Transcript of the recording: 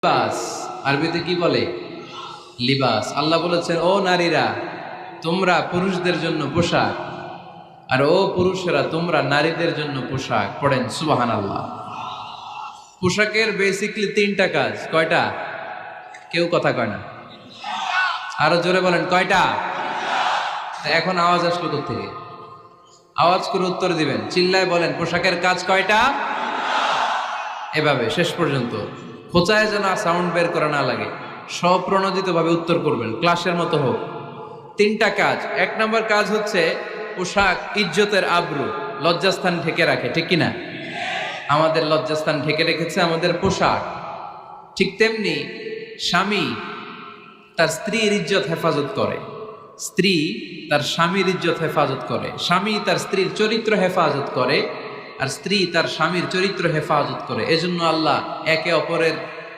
লিবাস আরবিতে কি বলে? লিবাস। আল্লাহ বলেছেন, ও নারীরা তোমরা পুরুষদের জন্য পোশাক, আর ও পুরুষেরা তোমরা নারীদের জন্য পোশাক। পড়েন সুবহানাল্লাহ। পোশাকের বেসিকলি তিনটা কাজ। কয়টা? কেউ কথা কয় না, আরো জোরে বলেন কয়টা? এখন আওয়াজ আসলো কোত্থেকে? আওয়াজ করে উত্তর দিবেন, চিল্লায় বলেন পোশাকের কাজ কয়টা? এভাবে শেষ পর্যন্ত খোঁচায় যেন সাউন্ড বের করা না লাগে, স্বপ্রণোদিত ভাবে উত্তর করবেন, ক্লাসের মতো হোক। তিনটা কাজ। এক নম্বর কাজ হচ্ছে পোশাক ইজ্জতের আবরু, লজ্জাস্থান ঢেকে রাখে, ঠিক কিনা? আমাদের লজ্জাস্থান ঢেকে রেখেছে আমাদের পোশাক। ঠিক তেমনি স্বামী তার স্ত্রীর ইজ্জত হেফাজত করে, স্ত্রী তার স্বামীর ইজ্জত হেফাজত করে, স্বামী তার স্ত্রীর চরিত্র হেফাজত করে, আর স্ত্রী তার স্বামীর চরিত্র হেফাজত করে। এজন্য আল্লাহ একে অপরের